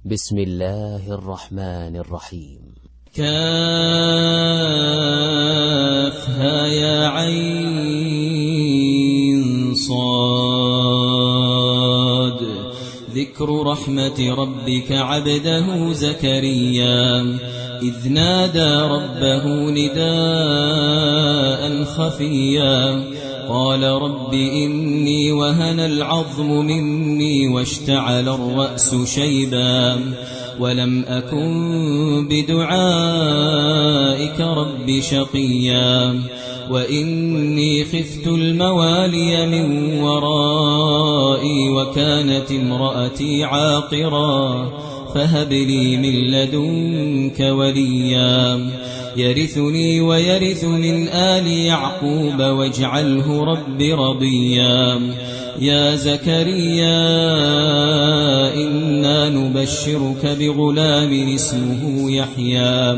بسم الله الرحمن الرحيم. كافها يا عين صاد. ذكر رحمة ربك عبده زكريا إذ نادى ربه نداء خفيا قال رب إني وهن العظم مني واشتعل الرأس شيبا ولم أكن بدعائك رب شقيا وإني خفت الموالي من ورائي وكانت امرأتي عاقرا فهب لي من لدنك وليا يرثني ويرث من آل يعقوب واجعله رب رضيا. يا زكريا إنا نبشرك بغلام اسمه يحيى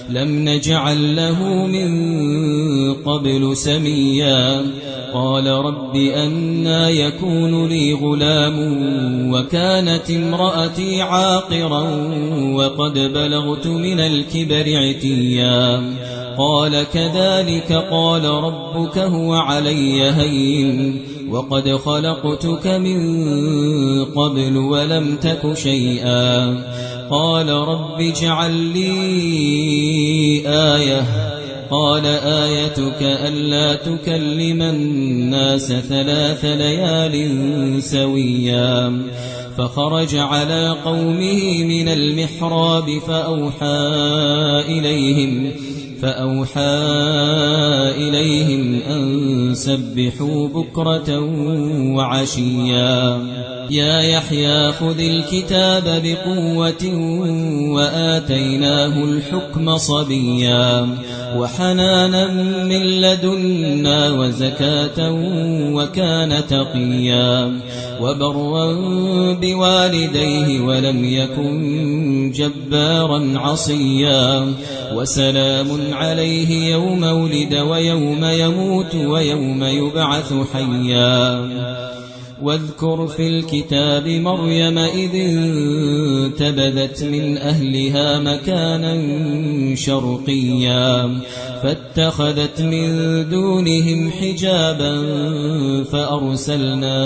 لم نجعل له من قبل سميا قال رب أنى يكون لي غلام وكانت امرأتي عاقرا وقد بلغت من الكبر عتيا قال كذلك قال ربك هو علي هين وقد خلقتك من قبل ولم تك شيئا قال رب اجعل لي آية قال آيتك ألا تكلم الناس 3 ليال سويا فخرج على قومه من المحراب فأوحى إليهم أن سبحوا بكرة وعشيا. يا يحيى خذ الكتاب بقوة وآتيناه الحكم صبيا وحنانا من لدنا وزكاة وكان تقيا وبرا بوالديه ولم يكن جبارا عصيا وسلام عليه يوم ولد ويوم يموت ويوم يبعث حيا. واذكر في الكتاب مريم إذ انتبذت من أهلها مكانا شرقيا فاتخذت من دونهم حجابا فأرسلنا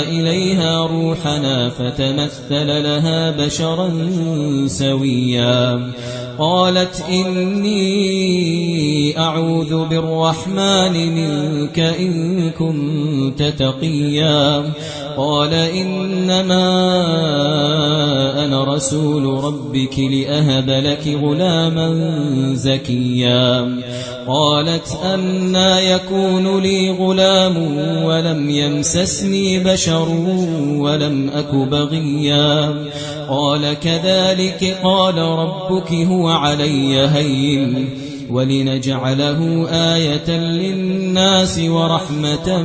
إليها روحنا فتمثل لها بشرا سويا قالت إني أعوذ بالرحمن منك إن كنت تقيا قال إنما أنا رسول ربك لأهب لك غلاما زكيا قالت أنى يكون لي غلام ولم يمسسني بشر ولم أك بغيا قال كذلك قال ربك هو علي هين ولنجعله آية للناس ورحمة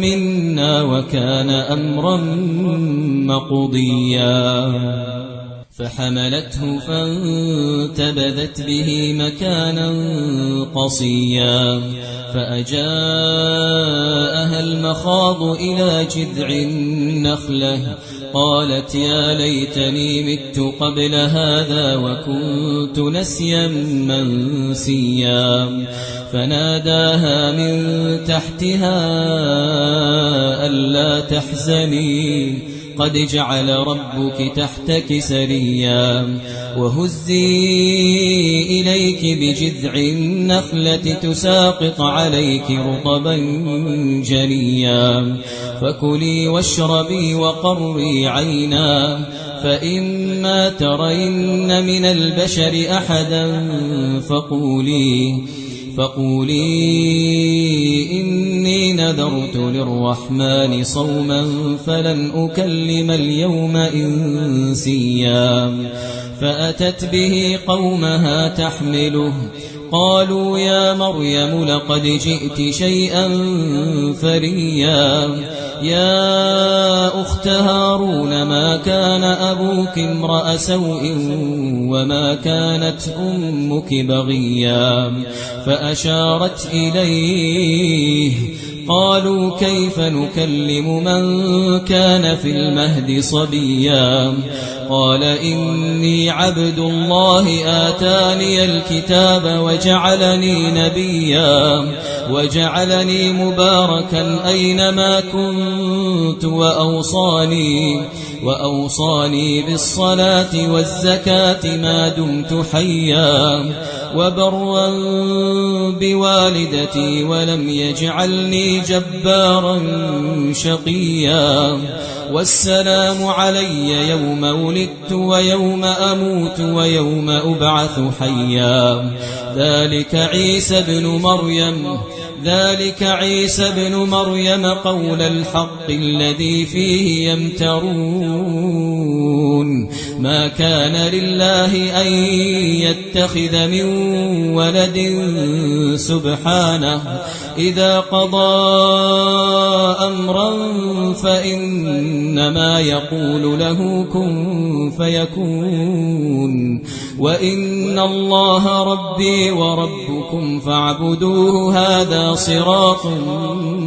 منا وكان أمرا مقضيا. فحملته فانتبذت به مكانا قصيا فأجاءها المخاض إلى جذع النخلة قالت يا ليتني مت قبل هذا وكنت نسيا منسيا فناداها من تحتها ألا تحزني قد جعل ربك تحتك سريا وهزي إليك بجذع النخلة تساقط عليك رطبا جنيا فكلي واشربي وقري عينا فإما ترين من البشر أحدا فقولي إني نذرت للرحمن صوما فلن أكلم اليوم إنسيا فأتت به قومها تحمله قالوا يا مريم لقد جئت شيئا فريا يا أخت هارون ما كان أبوك امرأ سوء وما كانت أمك بغيا فأشارت إليه قالوا كيف نكلم من كان في المهد صبيا قال إني عبد الله آتاني الكتاب وجعلني نبيا وجعلني مباركا أينما كنت وأوصاني بالصلاة والزكاة ما دمت حيا وبرا بوالدتي ولم يجعلني جبارا شقيا والسلام علي يوم ولدت ويوم أموت ويوم أبعث حيا ذلك عيسى بن مريم قول الحق الذي فيه يمترون ما كان لله أن يتخذ من ولد سبحانه إذا قضى أمرا فإنما يقول له كن فيكون وإن الله ربي وربكم فاعبدوه هذا صراط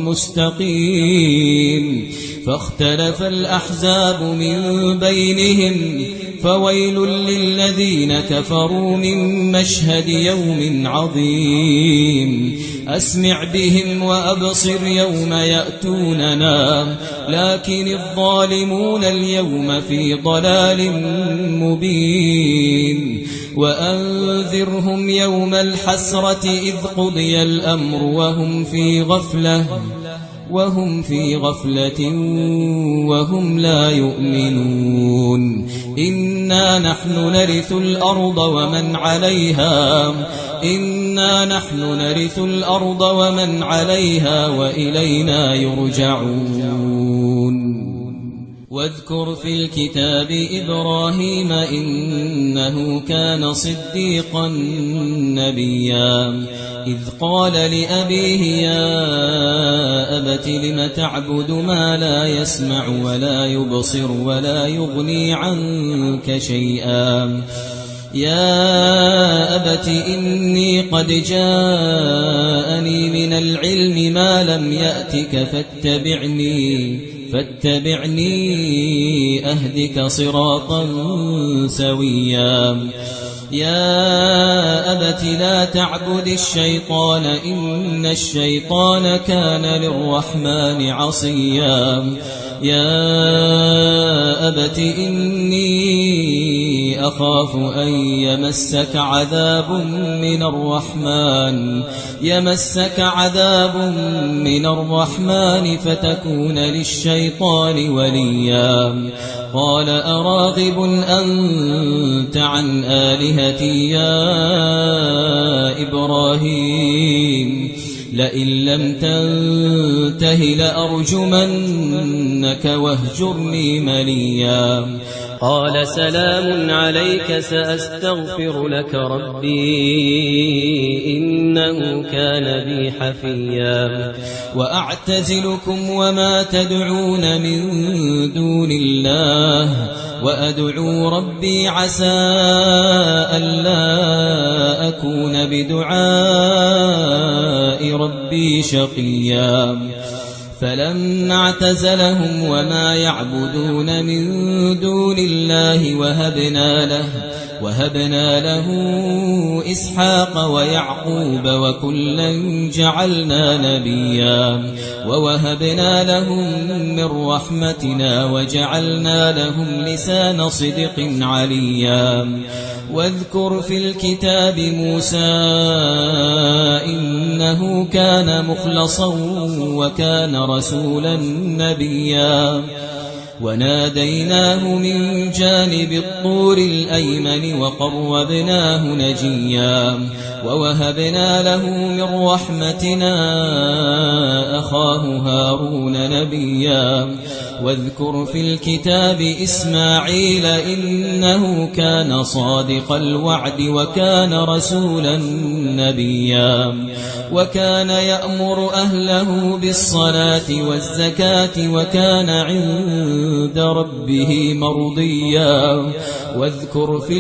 مستقيم فاختلف الأحزاب من بينهم فويل للذين كفروا من مشهد يوم عظيم أسمع بهم وأبصر يوم يأتوننا لكن الظالمون اليوم في ضلال مبين وأنذرهم يوم الحسرة إذ قضي الأمر وهم في غفلة وهم لا يؤمنون إنا نحن نرث الأرض ومن عليها وإلينا يرجعون واذكر في الكتاب إبراهيم إنه كان صديقا نبيا إذ قال لأبيه يا أبت لم تعبد ما لا يسمع ولا يبصر ولا يغني عنك شيئا يا أبت إني قد جاءني من العلم ما لم يأتك فاتبعني أهدك صراطا سويا يا أبت لا تعبد الشيطان إن الشيطان كان للرحمن عصيا يا أبت إني أخاف أن يمسك عذاب من الرحمن فتكون للشيطان وليا قال أراغب أنت عن آلهتي يا إبراهيم لئن لم تنته لأرجمنك واهجرني مليا قال سلام عليك سأستغفر لك ربي إنه كان بي حفيا وأعتزلكم وما تدعون من دون الله وأدعو ربي عسى ألا أكون بدعاء ربي شقيا فلما اعتزلهم وما يعبدون من دون الله وهبنا له إسحاق ويعقوب وكلا جعلنا نبيا ووهبنا لهم من رحمتنا وجعلنا لهم لسان صدق عليا واذكر في الكتاب موسى إنه كان مخلصا وكان رسولا نبيا وناديناه من جانب الطور الأيمن وقربناه نجيا ووهبنا له من رحمتنا أخاه هارون نبيا واذكر في الكتاب إسماعيل إنه كان صادق الوعد وكان رسولا نبيا وكان يأمر أهله بالصلاة والزكاة وكان عند ربه مرضيا واذكر في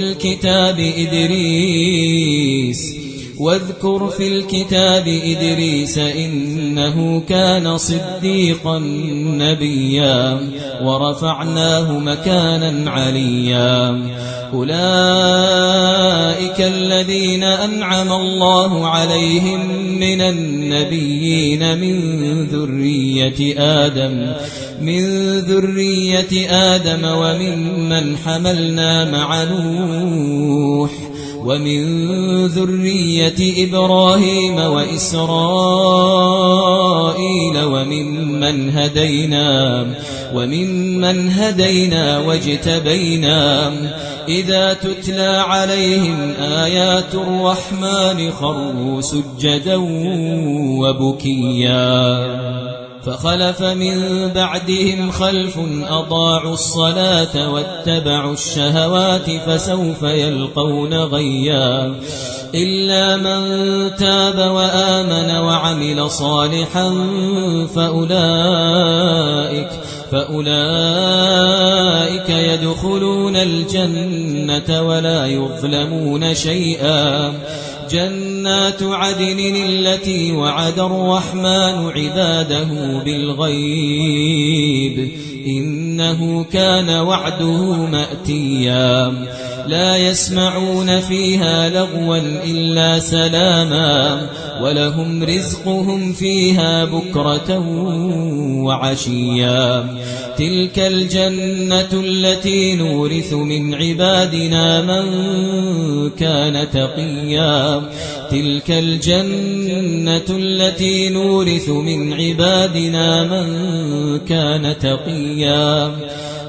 الكتاب إدريس إنه كان صديقا نبيا ورفعناه مكانا عليا أولئك الذين أنعم الله عليهم من النبيين من ذرية آدم وممن حملنا مع نوح ومن ذرية إبراهيم وإسرائيل وممن هدينا واجتبينا إذا تتلى عليهم آيات الرحمن خروا سجدا وبكيا فخلف من بعدهم خلف أضاعوا الصلاة واتبعوا الشهوات فسوف يلقون غيا إلا من تاب وآمن وعمل صالحا فأولئك يدخلون الجنة ولا يظلمون شيئا جنات عدن التي وعد الرحمن عباده بالغيب إنه كان وعده مأتيا لا يسمعون فيها لغوا إلا سلاما ولهم رزقهم فيها بكرة وعشيا تلك الجنة التي نورث من عبادنا من كان تقيا تلك الجنة التي نورث من عبادنا من كان تقيا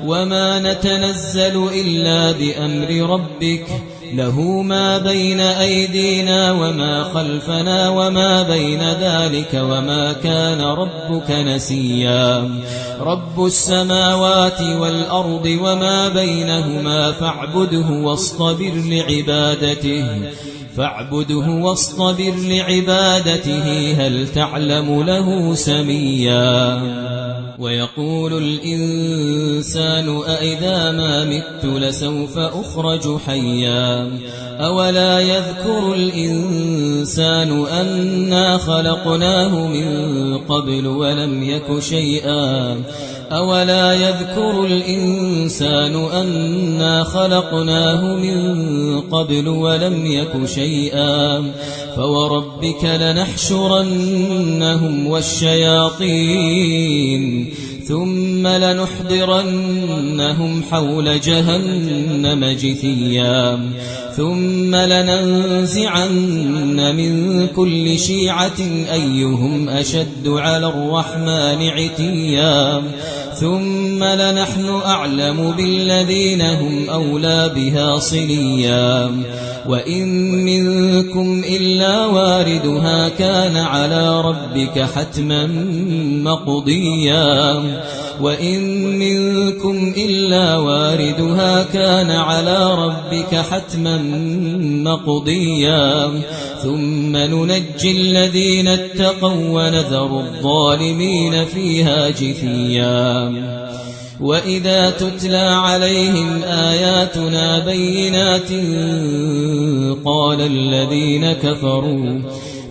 وما نتنزل إلا بأمر ربك له ما بين أيدينا وما خلفنا وما بين ذلك وما كان ربك نسيا رب السماوات والأرض وما بينهما فاعبده واصطبر لعبادته هل تعلم له سميا ويقول الإنسان أإذا ما مت لسوف أخرج حيا أولا يذكر الإنسان أنا خلقناه من قبل ولم يك شيئا أولا يذكر الإنسان أنا خلقناه من قبل ولم يك شيئا فوربك لنحشرنهم والشياطين ثم لنحضرنهم حول جهنم جثيا ثم لننزعن من كل شيعة أيهم أشد على الرحمن عتيا ثم لنحن أعلم بالذين هم أولى بها صليا وإن منكم إلا واردها كان على ربك حتما مقضيا وإن منكم إلا واردها كان على ربك حتما مقضيا ثم ننجي الذين اتقوا ونذر الظالمين فيها جثيا وإذا تتلى عليهم آياتنا بينات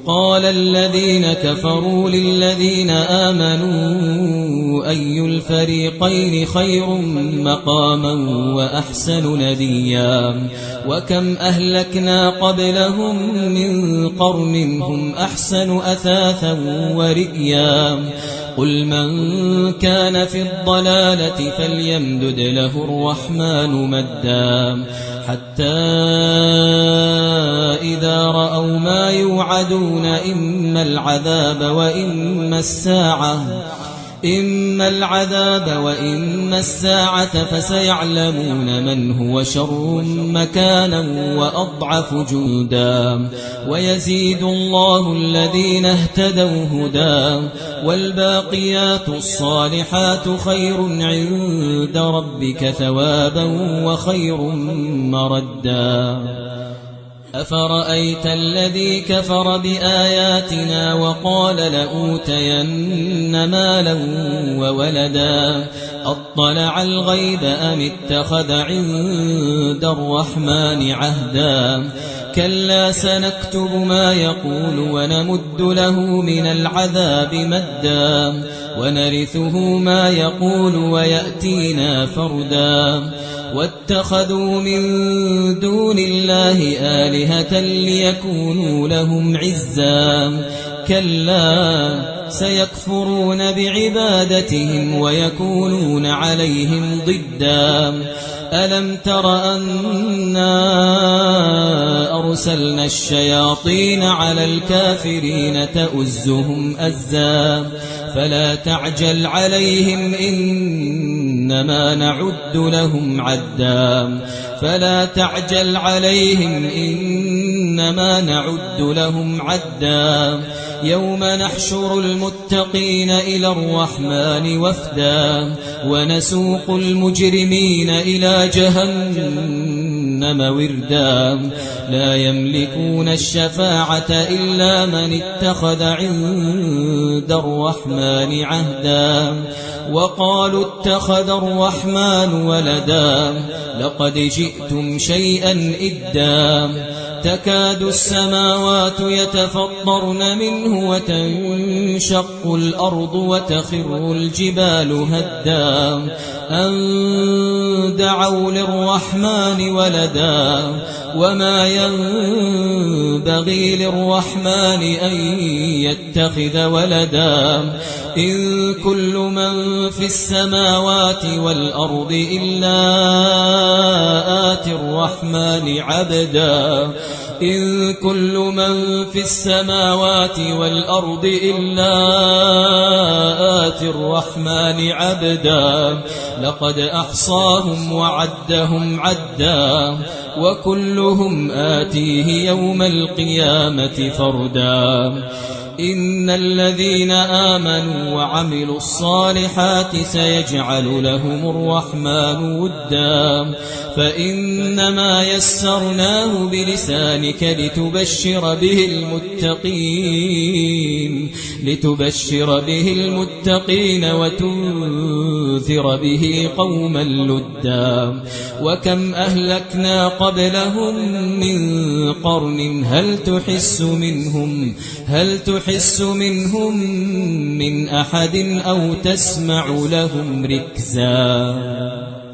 قال الذين كفروا للذين آمنوا أي الفريقين خير مقاما وأحسن نديا وكم أهلكنا قبلهم من قرن هم أحسن أثاثا ورئيا قل من كان في الضلالة فليمدد له الرحمن مدا حتى إذا رأوا ما يوعدون إما العذاب وإما الساعة إما العذاب وإما الساعة فسيعلمون من هو شر مكانا وأضعف جندا ويزيد الله الذين اهتدوا هدى والباقيات الصالحات خير عند ربك ثوابا وخير مردا أفرأيت الذي كفر بآياتنا وقال لأوتين مالا وولدا أطلع الغيب أم اتخذ عند الرحمن عهدا كلا سنكتب ما يقول ونمد له من العذاب مدا ونرثه ما يقول ويأتينا فردا واتخذوا من دون الله آلهة ليكونوا لهم عزا كلا سيكفرون بعبادتهم ويكونون عليهم ضدا ألم تر أنا أرسلنا الشياطين على الكافرين تؤزهم أزا فلا تعجل عليهم إنما نعد لهم عدا فلا تعجل عليهم إنما نعد لهم عدا يوم نحشر المتقين إلى الرحمن وفدا ونسوق المجرمين إلى جهنم وردا لا يملكون الشفاعة إلا من اتخذ عند الرحمن عهدا وقالوا اتخذ الرحمن ولدا لقد جئتم شيئا إدا تكاد السماوات يتفطرن منه وتنشق الأرض وتخر الجبال هدا أن دعوا للرحمن ولدا وما ينبغي للرحمن أن يتخذ ولدا إن كل من في السماوات والأرض إلا آتي الرحمن عبدا إن كل من في السماوات والأرض إلا آتي الرحمن عبدا لقد أحصاهم وعدهم عدا وكلهم آتيه يوم القيامة فردا إن الذين آمنوا وعملوا الصالحات سيجعل لهم الرحمن ودا فإنما يسرناه بلسانك لتبشر به المتقين وتنذر به قوما لدا وكم أهلكنا قبلهم من قرن هل تحس منهم من أحد أو تسمع لهم ركزا